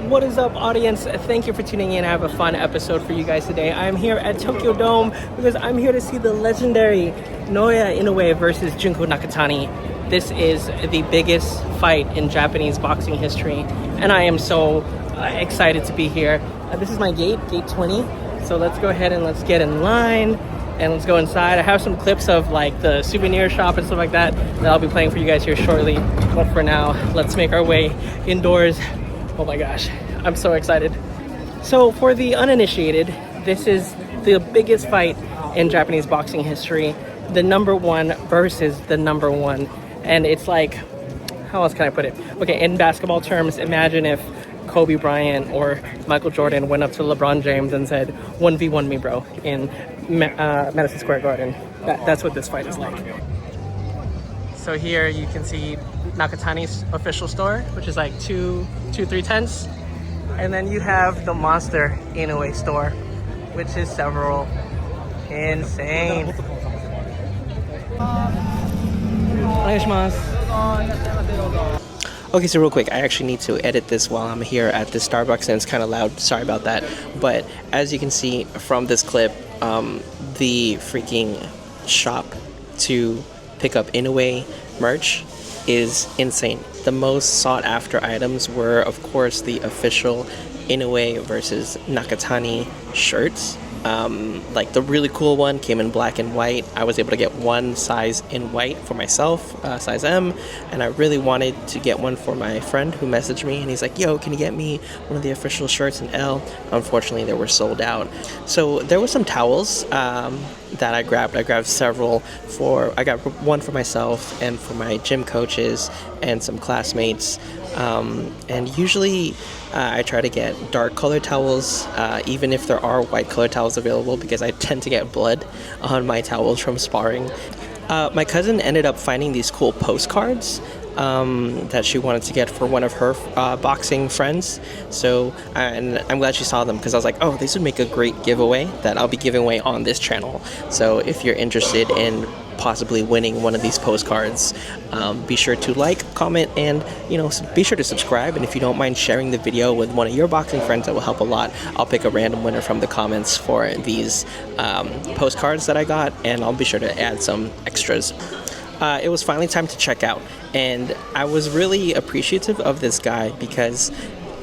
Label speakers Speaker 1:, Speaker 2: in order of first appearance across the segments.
Speaker 1: What is up, audience? Thank you for tuning in. I have a fun episode for you guys today. I'm here at Tokyo Dome because I'm here to see the legendary Naoya Inoue versus Junko Nakatani. This is the biggest fight in Japanese boxing history, and I am so excited to be here. This is my gate 20. So let's go ahead and let's get in line and let's go inside. I have some clips of like the souvenir shop and stuff like that I'll be playing for you guys here shortly. But for now, let's make our way indoors. Oh my gosh, I'm so excited. So for the uninitiated, this is the biggest fight in Japanese boxing history. The number one versus the number one. And it's like, how else can I put it? Okay, in basketball terms, imagine if Kobe Bryant or Michael Jordan went up to LeBron James and said, 1v1 me, bro, in Madison Square Garden. That's what this fight is like. So here you can see Nakatani's official store, which is like 3 tents. And then you have the monster Inoue store, which is several. Insane. Okay, so real quick, I actually need to edit this while I'm here at the Starbucks, and it's kind of loud. Sorry about that. But as you can see from this clip, the freaking shop to pick up Inoue merch is insane. The most sought after items were, of course, the official Inoue versus Nakatani shirts. Like the really cool one came in black and white. I was able to get one size in white for myself, size M, and I really wanted to get one for my friend who messaged me, and he's like, yo, can you get me one of the official shirts in L? Unfortunately, they were sold out. So there were some towels that I grabbed. I grabbed several I got one for myself and for my gym coaches and some classmates. And usually I try to get dark color towels, even if there are white color towels available, because I tend to get blood on my towels from sparring. My cousin ended up finding these cool postcards that she wanted to get for one of her boxing friends. So, and I'm glad she saw them, because I was like, oh, this would make a great giveaway that I'll be giving away on this channel. So if you're interested in possibly winning one of these postcards, be sure to like, comment, and be sure to subscribe. And if you don't mind sharing the video with one of your boxing friends, that will help a lot. I'll pick a random winner from the comments for these postcards that I got, and I'll be sure to add some extras. It was finally time to check out, and I was really appreciative of this guy, because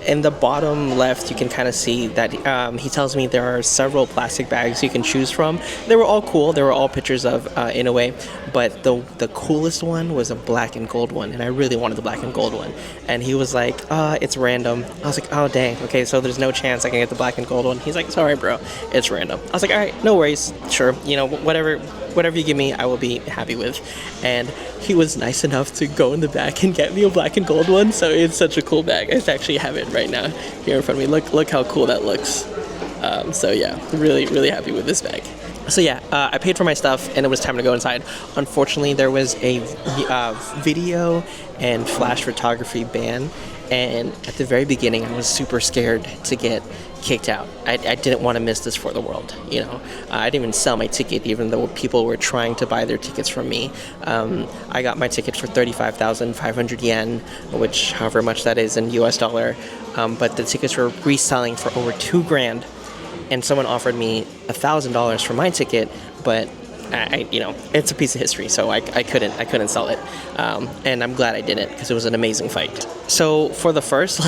Speaker 1: in the bottom left you can kind of see that he tells me there are several plastic bags you can choose from. They were all cool. They were all pictures of Inoue, but the coolest one was a black and gold one, and I really wanted the black and gold one. And he was like, it's random. I was like, oh dang, okay, so there's no chance I can get the black and gold one. He's like, sorry bro, it's random. I was like, all right, no worries, sure, whatever you give me, I will be happy with. And he was nice enough to go in the back and get me a black and gold one. So it's such a cool bag. I actually have it right now here in front of me. Look how cool that looks. So yeah, really happy with this bag. So yeah, I paid for my stuff and it was time to go inside. Unfortunately, there was a video and flash photography ban, and at the very beginning I was super scared to get kicked out. I didn't want to miss this for the world, I didn't even sell my ticket, even though people were trying to buy their tickets from me. I got my ticket for 35,500 yen, which however much that is in US dollar, but the tickets were reselling for over $2,000, and someone offered me $1,000 for my ticket, but it's a piece of history, so I couldn't sell it, and I'm glad I didn't, because it was an amazing fight. So for the first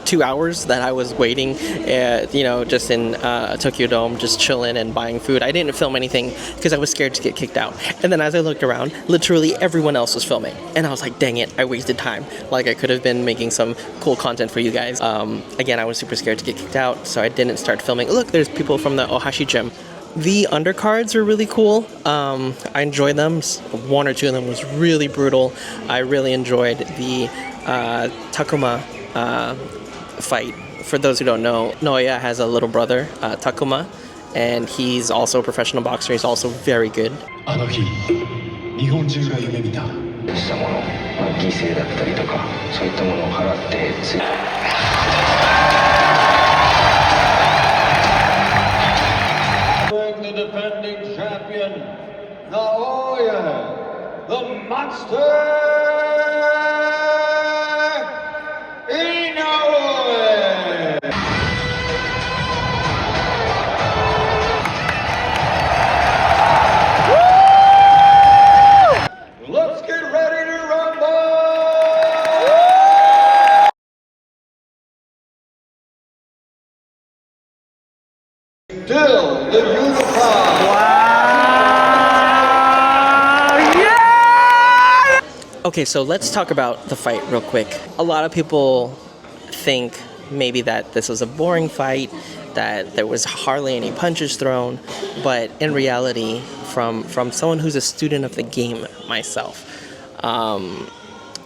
Speaker 1: 2 hours that I was waiting, just in Tokyo Dome, just chilling and buying food, I didn't film anything because I was scared to get kicked out. And then as I looked around, literally everyone else was filming, and I was like, dang it, I wasted time. I could have been making some cool content for you guys. Again, I was super scared to get kicked out, so I didn't start filming. Look, there's people from the Ohashi gym. The undercards are really cool. I enjoyed them. One or two of them was really brutal. I really enjoyed the Takuma fight. For those who don't know, Naoya has a little brother, Takuma, and he's also a professional boxer. He's also very good.
Speaker 2: The defending champion, Naoya, the monster Inoue. still the unified.
Speaker 1: Okay, so let's talk about the fight real quick. A lot of people think maybe that this was a boring fight, that there was hardly any punches thrown, but in reality, from someone who's a student of the game myself,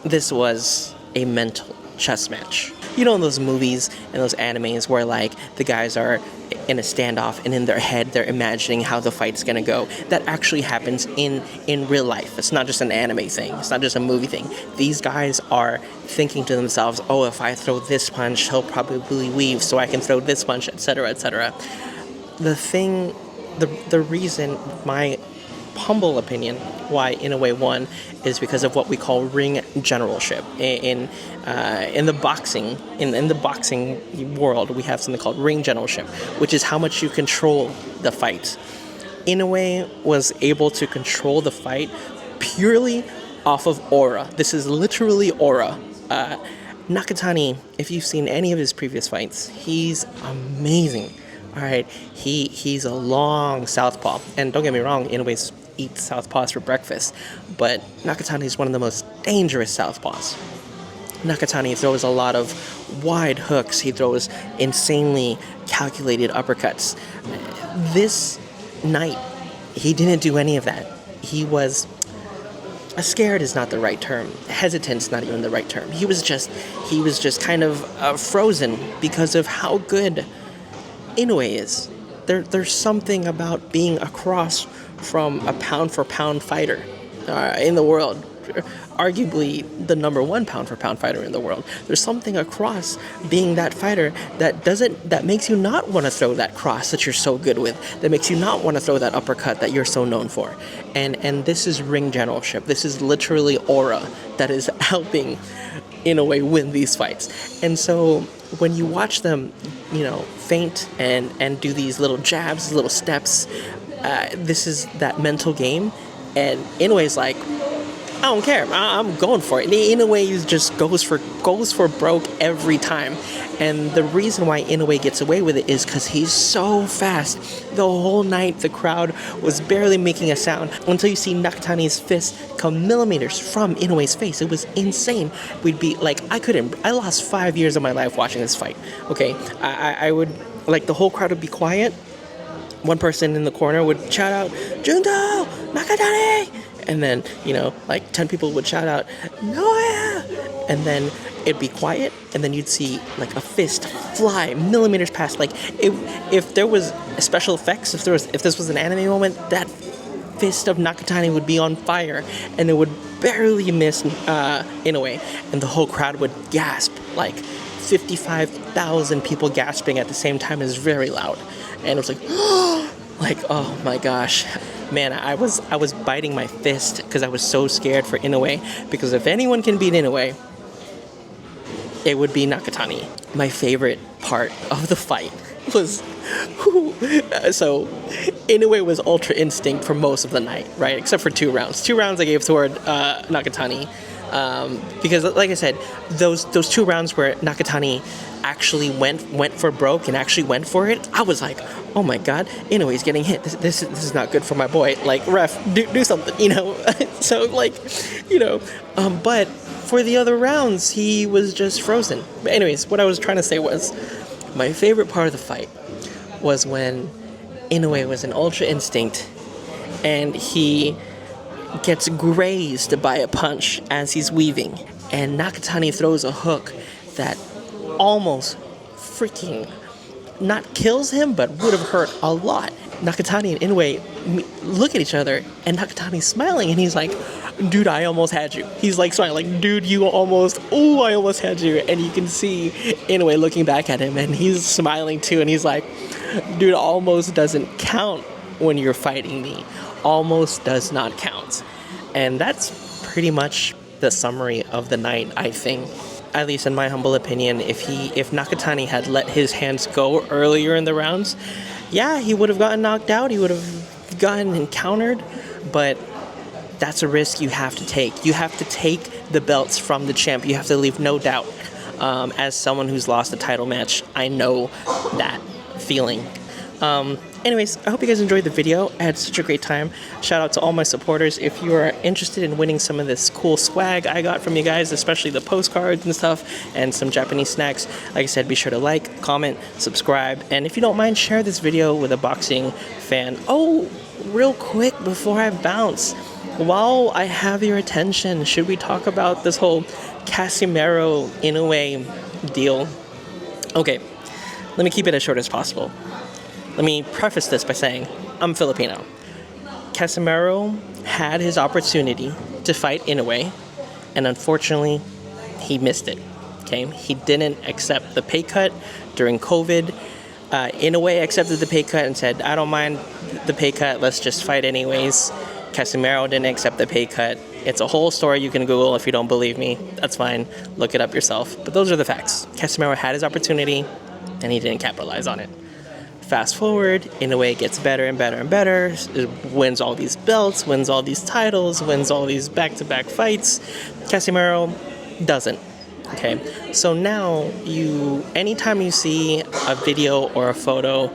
Speaker 1: this was a mental chess match. You know, in those movies and those animes where like the guys are in a standoff and in their head they're imagining how the fight's gonna go. That actually happens in real life. It's not just an anime thing. It's not just a movie thing. These guys are thinking to themselves, oh, if I throw this punch, he'll probably weave, so I can throw this punch, etc., etc. The reason, my humble opinion, why INOUE won is because of what we call ring generalship. In the boxing world, we have something called ring generalship, which is how much you control the fight. INOUE was able to control the fight purely off of aura. This is literally aura. Nakatani, if you've seen any of his previous fights, he's amazing. All right, he's a long southpaw, and don't get me wrong, INOUE eats southpaws for breakfast, but Nakatani is one of the most dangerous southpaws. Nakatani throws a lot of wide hooks. He throws insanely calculated uppercuts. This night, he didn't do any of that. He was scared is not the right term. Hesitant's not even the right term. He was just kind of frozen because of how good INOUE is. There's something about being across from a pound-for-pound fighter in the world, arguably the number one pound-for-pound fighter in the world. There's something across being that fighter that makes you not want to throw that cross that you're so good with, that makes you not want to throw that uppercut that you're so known for. And this is ring generalship. This is literally aura that is helping INOUE win these fights. And so when you watch them, feint and do these little jabs, little steps, this is that mental game, and INOUE's like, I don't care, I'm going for it. INOUE just goes for broke every time, and the reason why INOUE gets away with it is because he's so fast. The whole night the crowd was barely making a sound until you see Nakatani's fist come millimeters from INOUE's face. It was insane. We'd be like, I lost 5 years of my life watching this fight. Okay, I would, like, the whole crowd would be quiet. One person in the corner would shout out, Junto, Nakatani! And then, 10 people would shout out, Noya! And then it'd be quiet, and then you'd see, like, a fist fly millimeters past. Like, if there was special effects, if this was an anime moment, that fist of Nakatani would be on fire, and it would barely miss INOUE, and the whole crowd would gasp. Like, 55,000 people gasping at the same time is very loud. And it was like, oh my gosh. Man, I was biting my fist because I was so scared for INOUE, because if anyone can beat INOUE, it would be Nakatani. My favorite part of the fight was, so INOUE was Ultra Instinct for most of the night, right? Except for 2 rounds. 2 rounds I gave toward Nakatani. Because, like I said, those 2 rounds where Nakatani actually went for broke and actually went for it, I was like, oh my god, INOUE's getting hit. This is not good for my boy. Like, ref, do something, So, like, but for the other rounds, he was just frozen. But anyways, what I was trying to say was, my favorite part of the fight was when INOUE was an Ultra Instinct and he gets grazed by a punch as he's weaving, and Nakatani throws a hook that almost freaking not kills him, but would have hurt a lot. Nakatani and INOUE look at each other, and Nakatani's smiling, and he's like, dude, I almost had you. He's like smiling, like, dude, I almost had you. And you can see INOUE looking back at him, and he's smiling too, and he's like, dude, almost doesn't count when you're fighting me. Almost does not count. And that's pretty much the summary of the night, I think. At least in my humble opinion, if Nakatani had let his hands go earlier in the rounds, yeah, he would have gotten knocked out, he would have gotten encountered, but that's a risk you have to take. You have to take the belts from the champ. You have to leave no doubt. As someone who's lost a title match, I know that feeling. Anyways, I hope you guys enjoyed the video. I had such a great time. Shout out to all my supporters. If you are interested in winning some of this cool swag I got from you guys, especially the postcards and stuff, and some Japanese snacks, like I said, be sure to like, comment, subscribe, and if you don't mind, share this video with a boxing fan. Oh, real quick before I bounce, while I have your attention, should we talk about this whole Casimero Inoue deal? Okay, let me keep it as short as possible. Let me preface this by saying I'm Filipino. Casimero had his opportunity to fight Inoue, and unfortunately, he missed it. Okay, he didn't accept the pay cut during COVID. Inoue accepted the pay cut and said, "I don't mind the pay cut. Let's just fight anyways." Casimero didn't accept the pay cut. It's a whole story you can Google if you don't believe me. That's fine. Look it up yourself. But those are the facts. Casimero had his opportunity, and he didn't capitalize on it. Fast forward, Inoue gets better and better and better, wins all these belts, wins all these titles, wins all these back-to-back fights. Casimero doesn't. Okay, so now anytime you see a video or a photo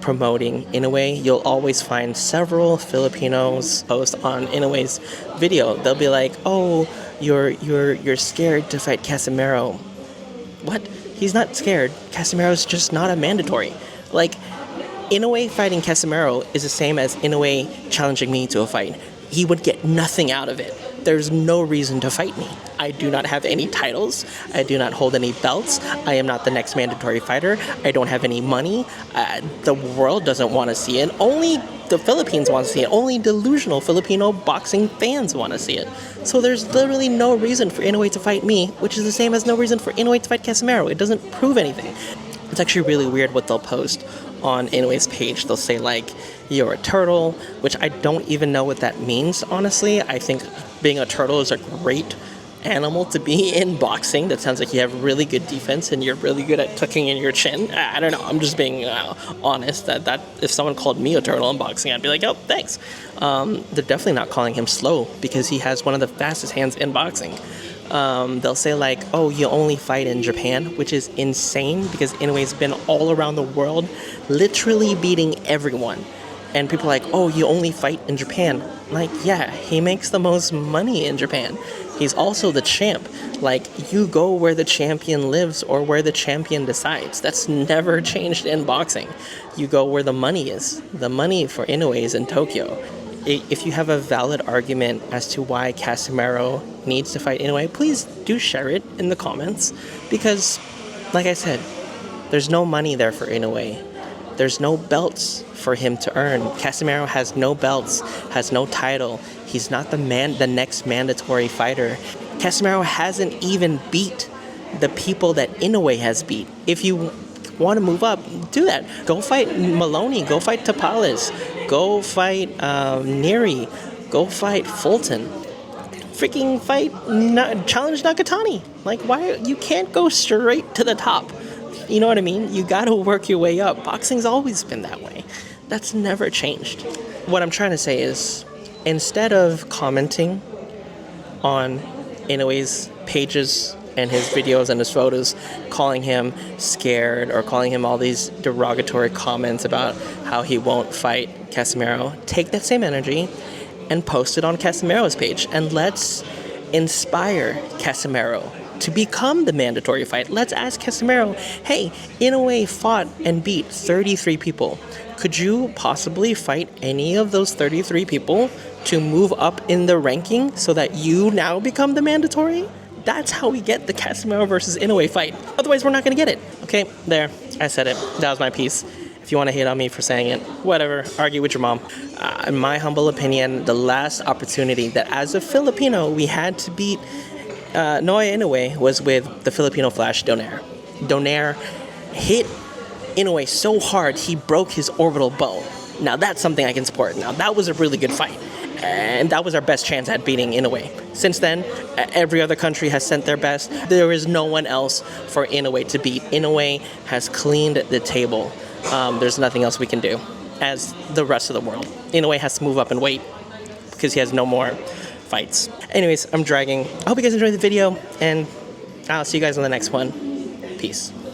Speaker 1: promoting Inoue, you'll always find several Filipinos post on Inoue's video. They'll be like, "Oh, you're scared to fight Casimero." What? He's not scared. Casimero's just not a mandatory. Like, Inoue fighting Casimero is the same as Inoue challenging me to a fight. He would get nothing out of it. There's no reason to fight me. I do not have any titles. I do not hold any belts. I am not the next mandatory fighter. I don't have any money. The world doesn't want to see it. Only the Philippines want to see it. Only delusional Filipino boxing fans want to see it. So there's literally no reason for Inoue to fight me, which is the same as no reason for Inoue to fight Casimero. It doesn't prove anything. It's actually really weird what they'll post on Inoue's page. They'll say, like, "You're a turtle," which I don't even know what that means, honestly. I think being a turtle is a great animal to be in boxing. That sounds like you have really good defense and you're really good at tucking in your chin. I don't know. I'm just being honest. That if someone called me a turtle in boxing, I'd be like, "Oh, thanks." They're definitely not calling him slow because he has one of the fastest hands in boxing. They'll say like, "Oh, you only fight in Japan," which is insane because Inoue's been all around the world, literally beating everyone. And people are like, "Oh, you only fight in Japan." Like, yeah, he makes the most money in Japan. He's also the champ. Like, you go where the champion lives or where the champion decides. That's never changed in boxing. You go where the money is. The money for Inoue is in Tokyo. If you have a valid argument as to why Casimero needs to fight Inoue, please do share it in the comments. Because, like I said, there's no money there for Inoue. There's no belts for him to earn. Casimero has no belts, has no title. He's not the next mandatory fighter. Casimero hasn't even beat the people that Inoue has beat. If you want to move up, do that. Go fight Maloney. Go fight Tapales. Go fight Neri. Go fight Fulton. Freaking fight, challenge Nakatani. Like, why? You can't go straight to the top. You know what I mean? You gotta work your way up. Boxing's always been that way. That's never changed. What I'm trying to say is, instead of commenting on Inoue's pages and his videos and his photos, calling him scared or calling him all these derogatory comments about how he won't fight Casimero, take that same energy and post it on Casimero's page, and let's inspire Casimero to become the mandatory fight. Let's ask Casimero, "Hey, Inoue fought and beat 33 people. Could you possibly fight any of those 33 people to move up in the ranking so that you now become the mandatory?" That's how we get the Casimero versus Inoue fight. Otherwise, we're not going to get it. Okay, there. I said it. That was my piece. If you want to hate on me for saying it, whatever. Argue with your mom. In my humble opinion, the last opportunity that as a Filipino we had to beat Naoya Inoue was with the Filipino Flash, Donaire. Donaire hit Inoue so hard he broke his orbital bone. Now that's something I can support. Now that was a really good fight. And that was our best chance at beating Inoue. Since then, every other country has sent their best. There is no one else for Inoue to beat. Inoue has cleaned the table. There's nothing else we can do as the rest of the world. Inoue has to move up and wait because he has no more fights. Anyways, I'm dragging. I hope you guys enjoyed the video, and I'll see you guys on the next one. Peace.